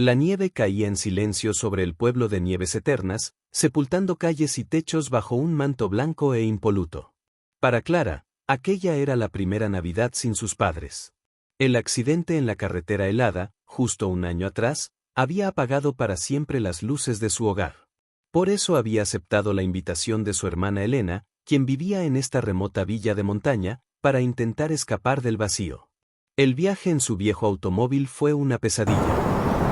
La nieve caía en silencio sobre el pueblo de Nieves Eternas, sepultando calles y techos bajo un manto blanco e impoluto. Para Clara, aquella era la primera Navidad sin sus padres. El accidente en la carretera helada, justo un año atrás, había apagado para siempre las luces de su hogar. Por eso había aceptado la invitación de su hermana Elena, quien vivía en esta remota villa de montaña, para intentar escapar del vacío. El viaje en su viejo automóvil fue una pesadilla.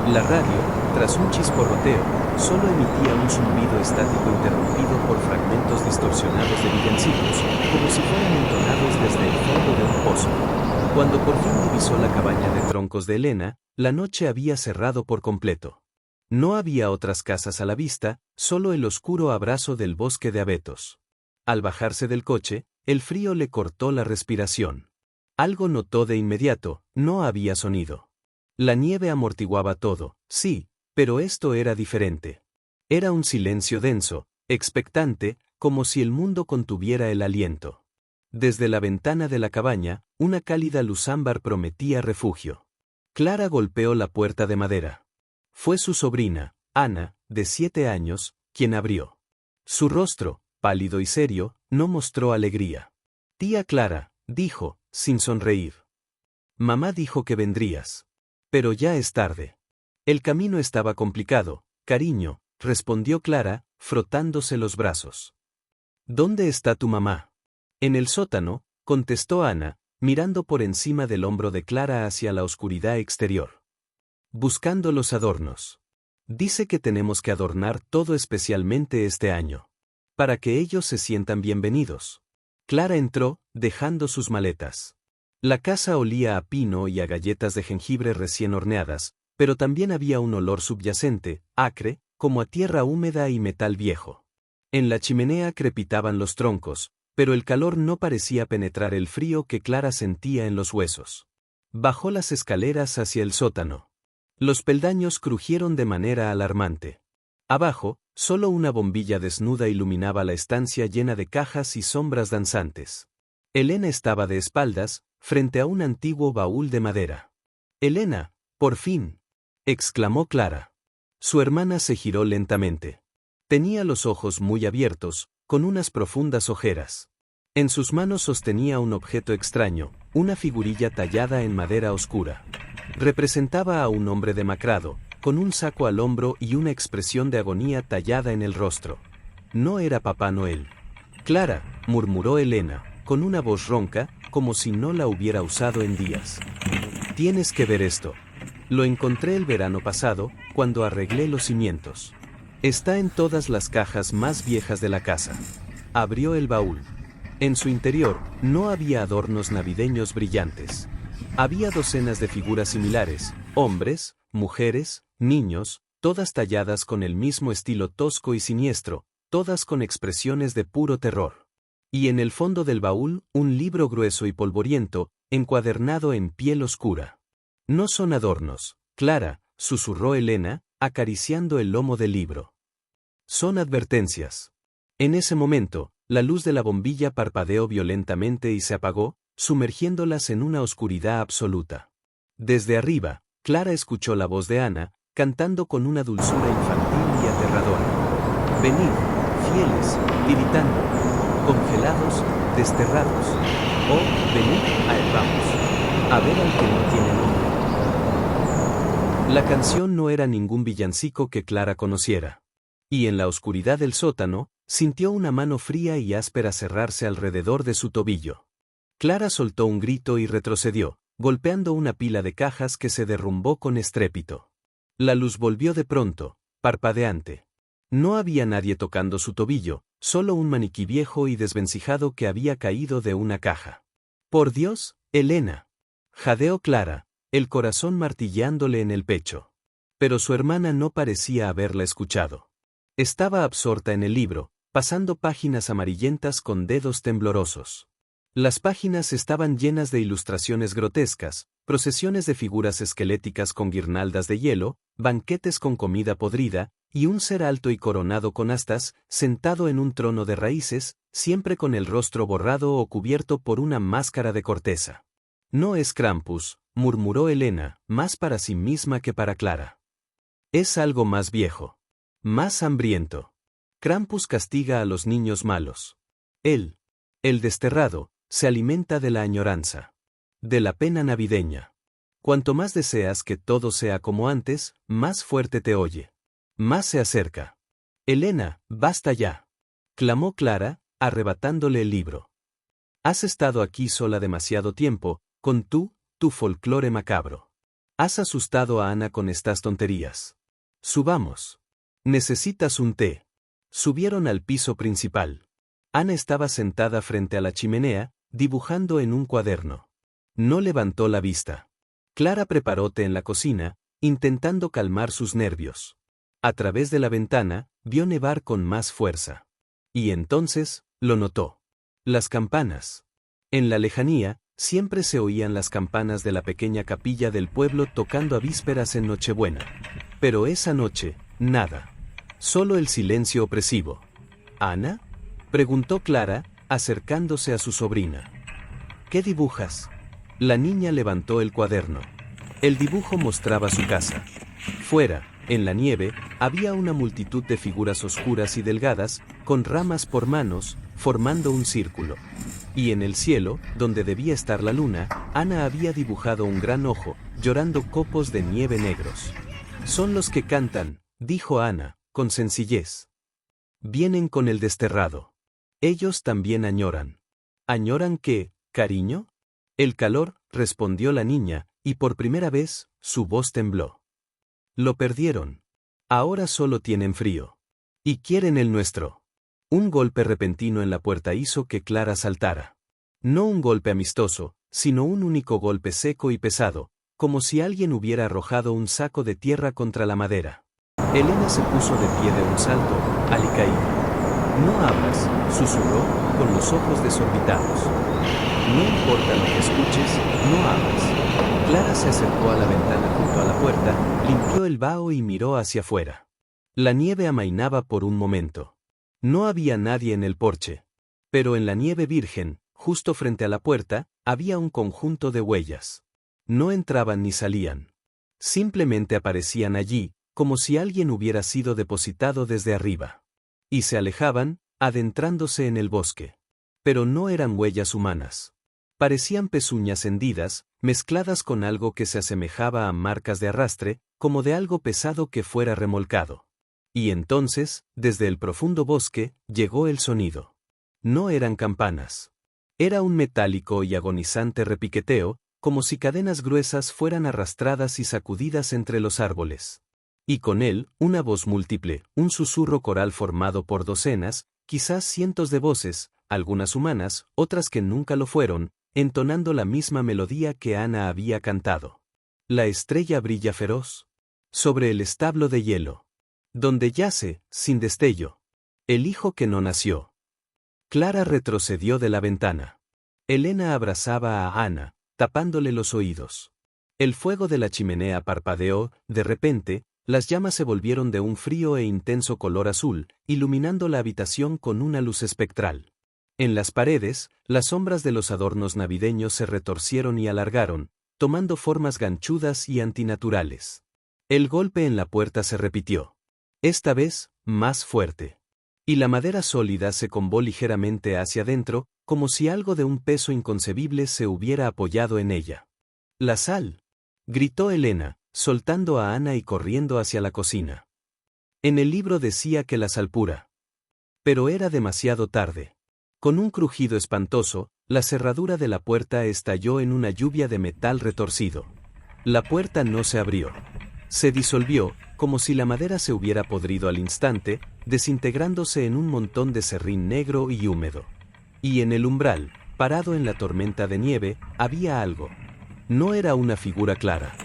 La radio, tras un chisporroteo, solo emitía un zumbido estático interrumpido por fragmentos distorsionados de villancicos, como si fueran entonados desde el fondo de un pozo. Cuando por fin divisó la cabaña de troncos de Elena, la noche había cerrado por completo. No había otras casas a la vista, solo el oscuro abrazo del bosque de abetos. Al bajarse del coche, el frío le cortó la respiración. Algo notó de inmediato: no había sonido. La nieve amortiguaba todo, sí, pero esto era diferente. Era un silencio denso, expectante, como si el mundo contuviera el aliento. Desde la ventana de la cabaña, una cálida luz ámbar prometía refugio. Clara golpeó la puerta de madera. Fue su sobrina, Ana, de 7 años, quien abrió. Su rostro, pálido y serio, no mostró alegría. «Tía Clara», dijo, sin sonreír. «Mamá dijo que vendrías. Pero ya es tarde». «El camino estaba complicado, cariño», respondió Clara, frotándose los brazos. «¿Dónde está tu mamá?» «En el sótano», contestó Ana, mirando por encima del hombro de Clara hacia la oscuridad exterior. «Buscando los adornos. Dice que tenemos que adornar todo especialmente este año. Para que ellos se sientan bienvenidos». Clara entró, dejando sus maletas. La casa olía a pino y a galletas de jengibre recién horneadas, pero también había un olor subyacente, acre, como a tierra húmeda y metal viejo. En la chimenea crepitaban los troncos, pero el calor no parecía penetrar el frío que Clara sentía en los huesos. Bajó las escaleras hacia el sótano. Los peldaños crujieron de manera alarmante. Abajo, solo una bombilla desnuda iluminaba la estancia llena de cajas y sombras danzantes. Elena estaba de espaldas, frente a un antiguo baúl de madera. «Elena, por fin», exclamó Clara. Su hermana se giró lentamente. Tenía los ojos muy abiertos, con unas profundas ojeras. En sus manos sostenía un objeto extraño, una figurilla tallada en madera oscura. Representaba a un hombre demacrado, con un saco al hombro y una expresión de agonía tallada en el rostro. No era Papá Noel. «Clara», murmuró Elena, con una voz ronca, como si no la hubiera usado en días. «Tienes que ver esto. Lo encontré el verano pasado, cuando arreglé los cimientos. Está en todas las cajas más viejas de la casa». Abrió el baúl. En su interior, no había adornos navideños brillantes. Había docenas de figuras similares, hombres, mujeres, niños, todas talladas con el mismo estilo tosco y siniestro, todas con expresiones de puro terror. Y en el fondo del baúl, un libro grueso y polvoriento, encuadernado en piel oscura. «No son adornos, Clara», susurró Elena, acariciando el lomo del libro. «Son advertencias». En ese momento, la luz de la bombilla parpadeó violentamente y se apagó, sumergiéndolas en una oscuridad absoluta. Desde arriba, Clara escuchó la voz de Ana, cantando con una dulzura infantil y aterradora. «Venid, fieles, tiritando, congelados, desterrados. Oh, venid, a él vamos, a ver al que no tiene nombre». La canción no era ningún villancico que Clara conociera. Y en la oscuridad del sótano, sintió una mano fría y áspera cerrarse alrededor de su tobillo. Clara soltó un grito y retrocedió, golpeando una pila de cajas que se derrumbó con estrépito. La luz volvió de pronto, parpadeante. No había nadie tocando su tobillo, solo un maniquí viejo y desvencijado que había caído de una caja. «Por Dios, Elena», jadeó Clara, el corazón martilleándole en el pecho. Pero su hermana no parecía haberla escuchado. Estaba absorta en el libro, pasando páginas amarillentas con dedos temblorosos. Las páginas estaban llenas de ilustraciones grotescas, procesiones de figuras esqueléticas con guirnaldas de hielo, banquetes con comida podrida, y un ser alto y coronado con astas, sentado en un trono de raíces, siempre con el rostro borrado o cubierto por una máscara de corteza. «No es Krampus», murmuró Elena, más para sí misma que para Clara. Es algo más viejo. Más hambriento. Krampus castiga a los niños malos. Él, el desterrado, se alimenta de la añoranza. De la pena navideña. Cuanto más deseas que todo sea como antes, más fuerte te oye. Más se acerca. Elena, basta ya. Clamó Clara, arrebatándole el libro. Has estado aquí sola demasiado tiempo, con tu folclore macabro. Has asustado a Ana con estas tonterías. Subamos. Necesitas un té. Subieron al piso principal. Ana estaba sentada frente a la chimenea, dibujando en un cuaderno. No levantó la vista. Clara preparó té en la cocina, intentando calmar sus nervios. A través de la ventana, vio nevar con más fuerza. Y entonces, lo notó. Las campanas. En la lejanía, siempre se oían las campanas de la pequeña capilla del pueblo tocando a vísperas en Nochebuena. Pero esa noche, nada. Solo el silencio opresivo. ¿Ana? Preguntó Clara, acercándose a su sobrina. ¿Qué dibujas? La niña levantó el cuaderno. El dibujo mostraba su casa. Fuera, en la nieve, había una multitud de figuras oscuras y delgadas, con ramas por manos, formando un círculo. Y en el cielo, donde debía estar la luna, Ana había dibujado un gran ojo, llorando copos de nieve negros. Son los que cantan, dijo Ana, con sencillez. Vienen con el desterrado. Ellos también añoran. ¿Añoran qué, cariño? El calor, respondió la niña, y por primera vez, su voz tembló. Lo perdieron. Ahora solo tienen frío. Y quieren el nuestro. Un golpe repentino en la puerta hizo que Clara saltara. No un golpe amistoso, sino un único golpe seco y pesado, como si alguien hubiera arrojado un saco de tierra contra la madera. Elena se puso de pie de un salto, alicaída. No abras, susurró, con los ojos desorbitados. No importa lo que escuches, no abras. Clara se acercó a la ventana junto a la puerta, limpió el vaho y miró hacia afuera. La nieve amainaba por un momento. No había nadie en el porche. Pero en la nieve virgen, justo frente a la puerta, había un conjunto de huellas. No entraban ni salían. Simplemente aparecían allí, como si alguien hubiera sido depositado desde arriba. Y se alejaban, adentrándose en el bosque. Pero no eran huellas humanas. Parecían pezuñas hendidas, mezcladas con algo que se asemejaba a marcas de arrastre, como de algo pesado que fuera remolcado. Y entonces, desde el profundo bosque, llegó el sonido. No eran campanas. Era un metálico y agonizante repiqueteo, como si cadenas gruesas fueran arrastradas y sacudidas entre los árboles. Y con él, una voz múltiple, un susurro coral formado por docenas, quizás cientos de voces, algunas humanas, otras que nunca lo fueron, entonando la misma melodía que Ana había cantado. La estrella brilla feroz. Sobre el establo de hielo. Donde yace, sin destello. El hijo que no nació. Clara retrocedió de la ventana. Elena abrazaba a Ana, tapándole los oídos. El fuego de la chimenea parpadeó, de repente, las llamas se volvieron de un frío e intenso color azul, iluminando la habitación con una luz espectral. En las paredes, las sombras de los adornos navideños se retorcieron y alargaron, tomando formas ganchudas y antinaturales. El golpe en la puerta se repitió. Esta vez, más fuerte. Y la madera sólida se combó ligeramente hacia adentro, como si algo de un peso inconcebible se hubiera apoyado en ella. «¡La sal!», gritó Elena, soltando a Ana y corriendo hacia la cocina. En el libro decía que la sal pura. Pero era demasiado tarde. Con un crujido espantoso, la cerradura de la puerta estalló en una lluvia de metal retorcido. La puerta no se abrió. Se disolvió, como si la madera se hubiera podrido al instante, desintegrándose en un montón de serrín negro y húmedo. Y en el umbral, parado en la tormenta de nieve, había algo. No era una figura clara.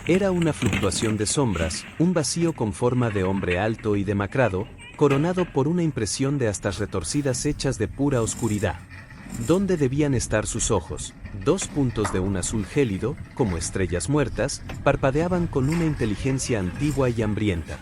Era una fluctuación de sombras, un vacío con forma de hombre alto y demacrado, coronado por una impresión de astas retorcidas hechas de pura oscuridad. ¿Dónde debían estar sus ojos? Dos puntos de un azul gélido, como estrellas muertas, parpadeaban con una inteligencia antigua y hambrienta.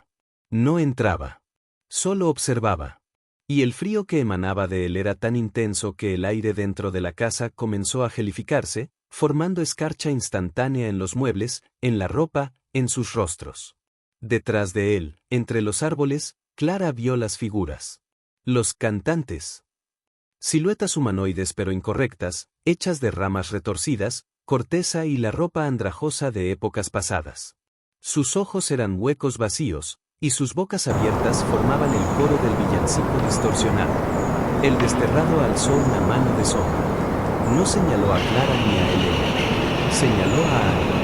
No entraba. Solo observaba. Y el frío que emanaba de él era tan intenso que el aire dentro de la casa comenzó a gelificarse, formando escarcha instantánea en los muebles, en la ropa, en sus rostros. Detrás de él, entre los árboles, Clara vio las figuras. Los cantantes. Siluetas humanoides pero incorrectas, hechas de ramas retorcidas, corteza y la ropa andrajosa de épocas pasadas. Sus ojos eran huecos vacíos, y sus bocas abiertas formaban el coro del villancico distorsionado. El desterrado alzó una mano de sombra. No señaló a Clara ni a Elena. Señaló a Ana.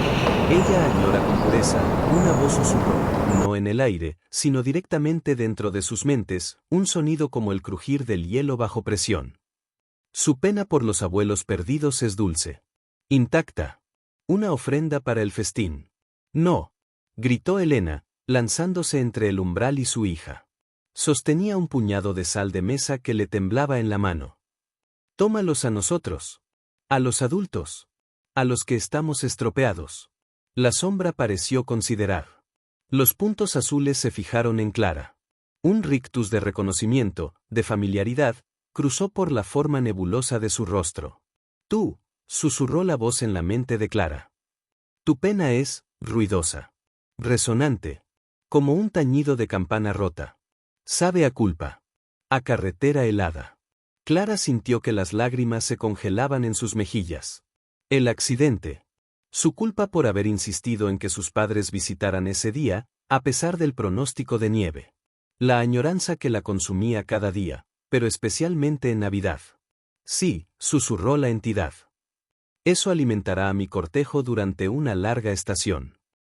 Ella añora con pureza, una voz susurró, no en el aire, sino directamente dentro de sus mentes, un sonido como el crujir del hielo bajo presión. Su pena por los abuelos perdidos es dulce. Intacta. Una ofrenda para el festín. No, gritó Elena, lanzándose entre el umbral y su hija. Sostenía un puñado de sal de mesa que le temblaba en la mano. Tómalos a nosotros. A los adultos. A los que estamos estropeados. La sombra pareció considerar. Los puntos azules se fijaron en Clara. Un rictus de reconocimiento, de familiaridad, cruzó por la forma nebulosa de su rostro. Tú, susurró la voz en la mente de Clara. Tu pena es, ruidosa. Resonante. Como un tañido de campana rota. Sabe a culpa. A carretera helada. Clara sintió que las lágrimas se congelaban en sus mejillas. El accidente. Su culpa por haber insistido en que sus padres visitaran ese día, a pesar del pronóstico de nieve. La añoranza que la consumía cada día, pero especialmente en Navidad. Sí, susurró la entidad. Eso alimentará a mi cortejo durante una larga estación.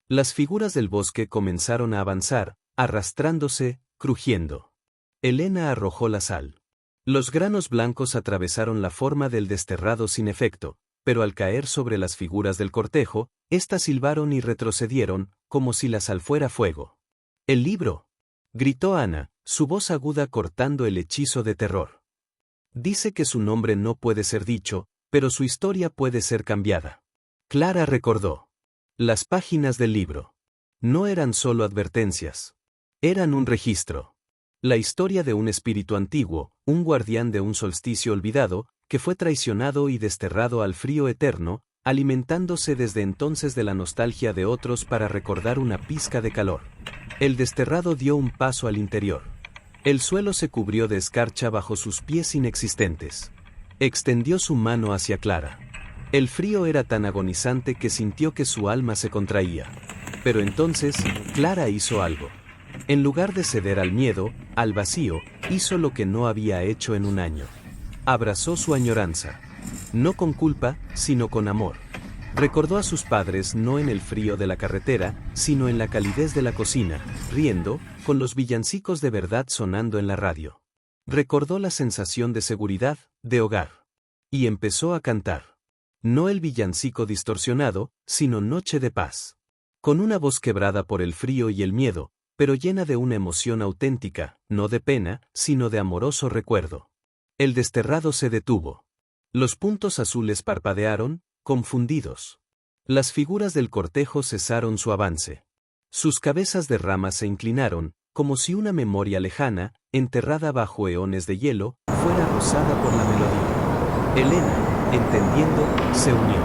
Las figuras del bosque comenzaron a avanzar, arrastrándose, crujiendo. Elena arrojó la sal. Los granos blancos atravesaron la forma del desterrado sin efecto, pero al caer sobre las figuras del cortejo, éstas silbaron y retrocedieron, como si la sal fuera fuego. ¡El libro! Gritó Ana, su voz aguda cortando el hechizo de terror. Dice que su nombre no puede ser dicho, pero su historia puede ser cambiada. Clara recordó. Las páginas del libro. No eran solo advertencias. Eran un registro. La historia de un espíritu antiguo, un guardián de un solsticio olvidado, que fue traicionado y desterrado al frío eterno, alimentándose desde entonces de la nostalgia de otros para recordar una pizca de calor. El desterrado dio un paso al interior. El suelo se cubrió de escarcha bajo sus pies inexistentes. Extendió su mano hacia Clara. El frío era tan agonizante que sintió que su alma se contraía. Pero entonces, Clara hizo algo. En lugar de ceder al miedo, al vacío, hizo lo que no había hecho en un año. Abrazó su añoranza. No con culpa, sino con amor. Recordó a sus padres no en el frío de la carretera, sino en la calidez de la cocina, riendo, con los villancicos de verdad sonando en la radio. Recordó la sensación de seguridad, de hogar. Y empezó a cantar. No el villancico distorsionado, sino Noche de Paz. Con una voz quebrada por el frío y el miedo, pero llena de una emoción auténtica, no de pena, sino de amoroso recuerdo. El desterrado se detuvo. Los puntos azules parpadearon, confundidos. Las figuras del cortejo cesaron su avance. Sus cabezas de ramas se inclinaron, como si una memoria lejana, enterrada bajo eones de hielo, fuera rozada por la melodía. Elena, entendiendo, se unió.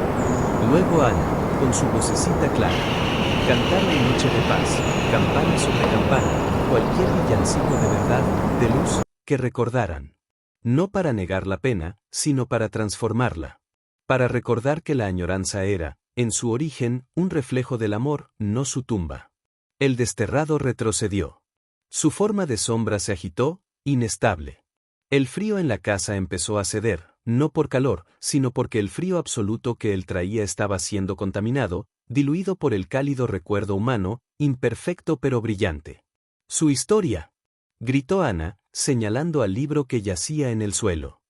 Luego Ana, con su vocecita clara. Cantaron Noche de Paz, campana sobre campana, cualquier villancico de verdad, de luz, que recordaran. No para negar la pena, sino para transformarla. Para recordar que la añoranza era, en su origen, un reflejo del amor, no su tumba. El desterrado retrocedió. Su forma de sombra se agitó, inestable. El frío en la casa empezó a ceder, no por calor, sino porque el frío absoluto que él traía estaba siendo contaminado, diluido por el cálido recuerdo humano, imperfecto pero brillante. Su historia, gritó Ana, señalando al libro que yacía en el suelo.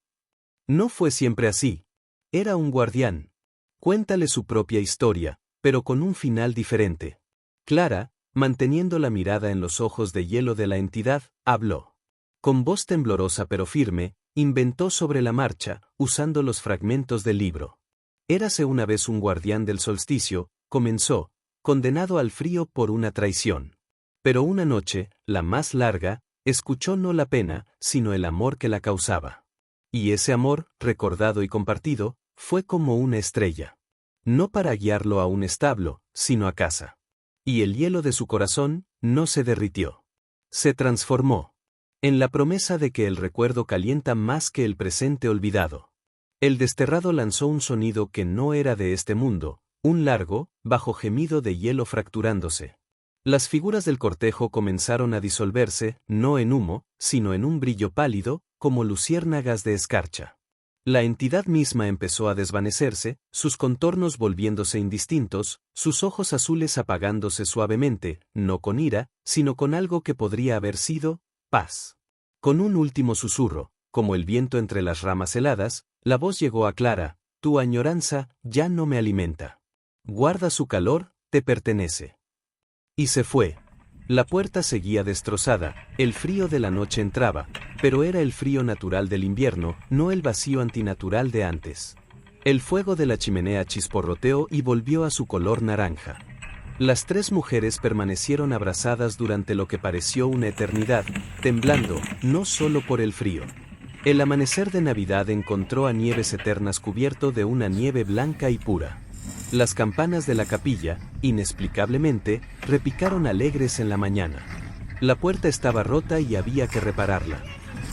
No fue siempre así. Era un guardián. Cuéntale su propia historia, pero con un final diferente. Clara, manteniendo la mirada en los ojos de hielo de la entidad, habló. Con voz temblorosa pero firme, inventó sobre la marcha, usando los fragmentos del libro. Érase una vez un guardián del solsticio, comenzó, condenado al frío por una traición. Pero una noche, la más larga, escuchó no la pena, sino el amor que la causaba. Y ese amor, recordado y compartido, fue como una estrella. No para guiarlo a un establo, sino a casa. Y el hielo de su corazón, no se derritió. Se transformó. En la promesa de que el recuerdo calienta más que el presente olvidado. El desterrado lanzó un sonido que no era de este mundo, un largo, bajo gemido de hielo fracturándose. Las figuras del cortejo comenzaron a disolverse, no en humo, sino en un brillo pálido, como luciérnagas de escarcha. La entidad misma empezó a desvanecerse, sus contornos volviéndose indistintos, sus ojos azules apagándose suavemente, no con ira, sino con algo que podría haber sido paz. Con un último susurro, como el viento entre las ramas heladas, la voz llegó a Clara: tu añoranza ya no me alimenta. Guarda su calor, te pertenece. Y se fue. La puerta seguía destrozada, el frío de la noche entraba, pero era el frío natural del invierno, no el vacío antinatural de antes. El fuego de la chimenea chisporroteó y volvió a su color naranja. Las tres mujeres permanecieron abrazadas durante lo que pareció una eternidad, temblando, no solo por el frío. El amanecer de Navidad encontró a Nieves Eternas cubierto de una nieve blanca y pura. Las campanas de la capilla, inexplicablemente, repicaron alegres en la mañana. La puerta estaba rota y había que repararla.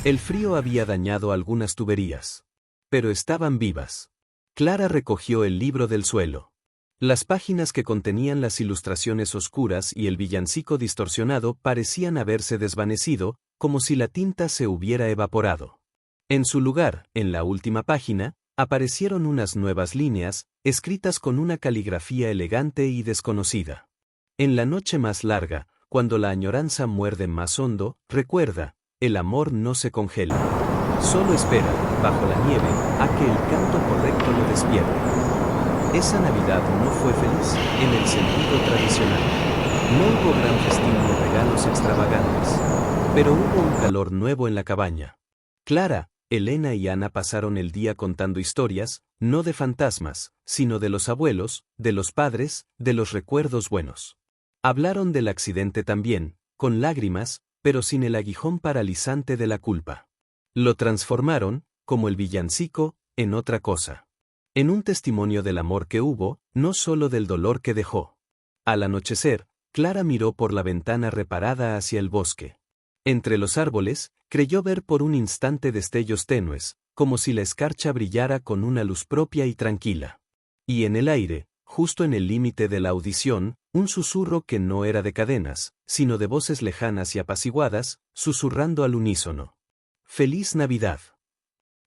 El frío había dañado algunas tuberías. Pero estaban vivas. Clara recogió el libro del suelo. Las páginas que contenían las ilustraciones oscuras y el villancico distorsionado parecían haberse desvanecido, como si la tinta se hubiera evaporado. En su lugar, en la última página, aparecieron unas nuevas líneas, escritas con una caligrafía elegante y desconocida. En la noche más larga, cuando la añoranza muerde más hondo, recuerda, el amor no se congela. Solo espera, bajo la nieve, a que el canto correcto lo despierte. Esa Navidad no fue feliz, en el sentido tradicional. No hubo gran festín ni regalos extravagantes. Pero hubo un calor nuevo en la cabaña. Clara, Elena y Ana pasaron el día contando historias, no de fantasmas, sino de los abuelos, de los padres, de los recuerdos buenos. Hablaron del accidente también, con lágrimas, pero sin el aguijón paralizante de la culpa. Lo transformaron, como el villancico, en otra cosa. En un testimonio del amor que hubo, no solo del dolor que dejó. Al anochecer, Clara miró por la ventana reparada hacia el bosque. Entre los árboles, creyó ver por un instante destellos tenues, como si la escarcha brillara con una luz propia y tranquila. Y en el aire, justo en el límite de la audición, un susurro que no era de cadenas, sino de voces lejanas y apaciguadas, susurrando al unísono. ¡Feliz Navidad!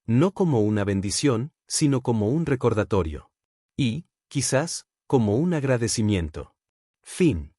No como una bendición, sino como un recordatorio. Y, quizás, como un agradecimiento. Fin.